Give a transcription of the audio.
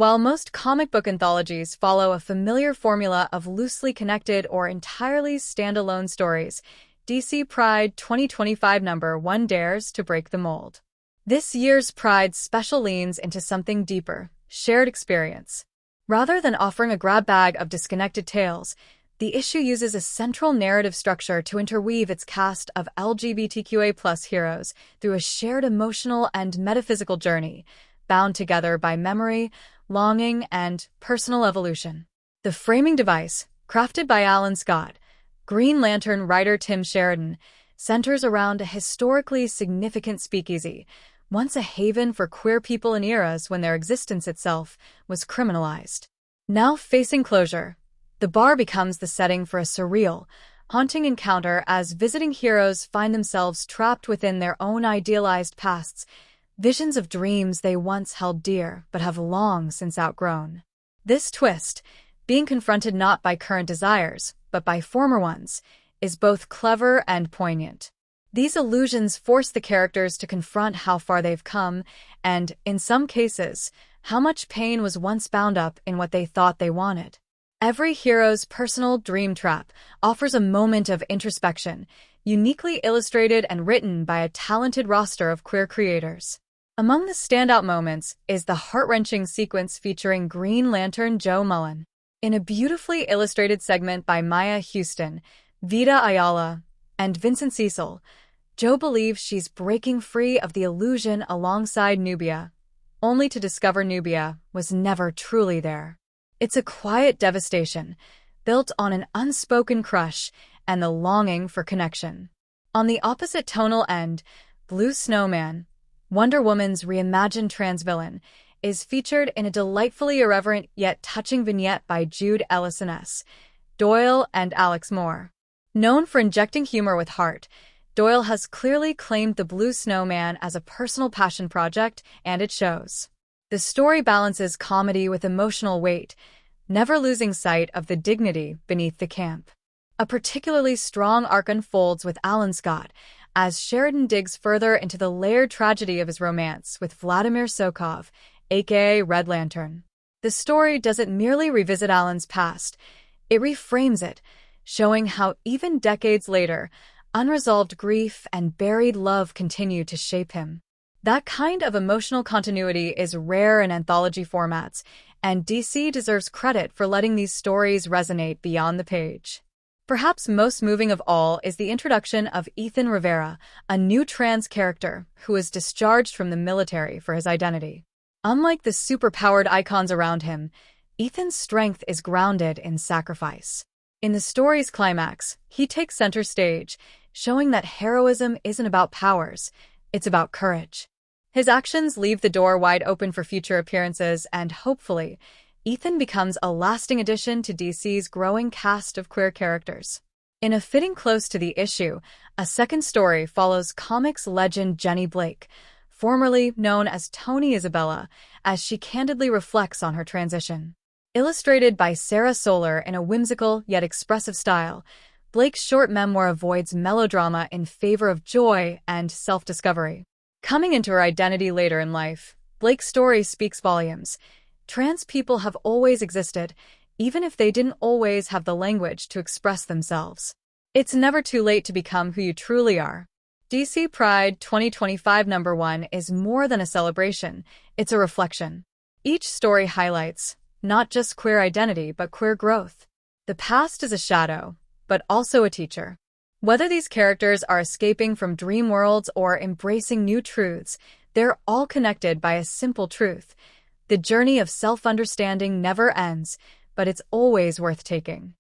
While most comic book anthologies follow a familiar formula of loosely connected or entirely standalone stories, DC Pride 2025 #1 dares to break the mold. This year's Pride special leans into something deeper, shared experience. Rather than offering a grab bag of disconnected tales, the issue uses a central narrative structure to interweave its cast of LGBTQA+ heroes through a shared emotional and metaphysical journey, bound together by memory, longing, and personal evolution. The framing device, crafted by Alan Scott, Green Lantern writer Tim Sheridan, centers around a historically significant speakeasy, once a haven for queer people in eras when their existence itself was criminalized. Now facing closure, the bar becomes the setting for a surreal, haunting encounter as visiting heroes find themselves trapped within their own idealized pasts, visions of dreams they once held dear but have long since outgrown. This twist, being confronted not by current desires, but by former ones, is both clever and poignant. These illusions force the characters to confront how far they've come, and, in some cases, how much pain was once bound up in what they thought they wanted. Every hero's personal dream trap offers a moment of introspection, uniquely illustrated and written by a talented roster of queer creators. Among the standout moments is the heart-wrenching sequence featuring Green Lantern Joe Mullen. In a beautifully illustrated segment by Maya Houston, Vida Ayala, and Vincent Cecil, Joe believes she's breaking free of the illusion alongside Nubia, only to discover Nubia was never truly there. It's a quiet devastation, built on an unspoken crush and the longing for connection. On the opposite tonal end, Blue Snowman, Wonder Woman's reimagined trans villain, is featured in a delightfully irreverent yet touching vignette by Jude Ellison S. Doyle and Alex Moore. Known for injecting humor with heart, Doyle has clearly claimed the Blue Snowman as a personal passion project, and it shows. The story balances comedy with emotional weight, never losing sight of the dignity beneath the camp. A particularly strong arc unfolds with Alan Scott, as Sheridan digs further into the layered tragedy of his romance with Vladimir Sokov, aka Red Lantern. The story doesn't merely revisit Alan's past, it reframes it, showing how even decades later, unresolved grief and buried love continue to shape him. That kind of emotional continuity is rare in anthology formats, and DC deserves credit for letting these stories resonate beyond the page. Perhaps most moving of all is the introduction of Ethan Rivera, a new trans character who is discharged from the military for his identity. Unlike the superpowered icons around him, Ethan's strength is grounded in sacrifice. In the story's climax, he takes center stage, showing that heroism isn't about powers, it's about courage. His actions leave the door wide open for future appearances, and hopefully, Ethan becomes a lasting addition to DC's growing cast of queer characters. In a fitting close to the issue, a second story follows comics legend Jenny Blake, formerly known as Tony Isabella, as she candidly reflects on her transition. Illustrated by Sarah Solar in a whimsical yet expressive style, Blake's short memoir avoids melodrama in favor of joy and self-discovery. Coming into her identity later in life, Blake's story speaks volumes. Trans people have always existed, even if they didn't always have the language to express themselves. It's never too late to become who you truly are. DC Pride 2025 #1 is more than a celebration, it's a reflection. Each story highlights, not just queer identity but queer growth. The past is a shadow, but also a teacher. Whether these characters are escaping from dream worlds or embracing new truths, they're all connected by a simple truth. The journey of self-understanding never ends, but it's always worth taking.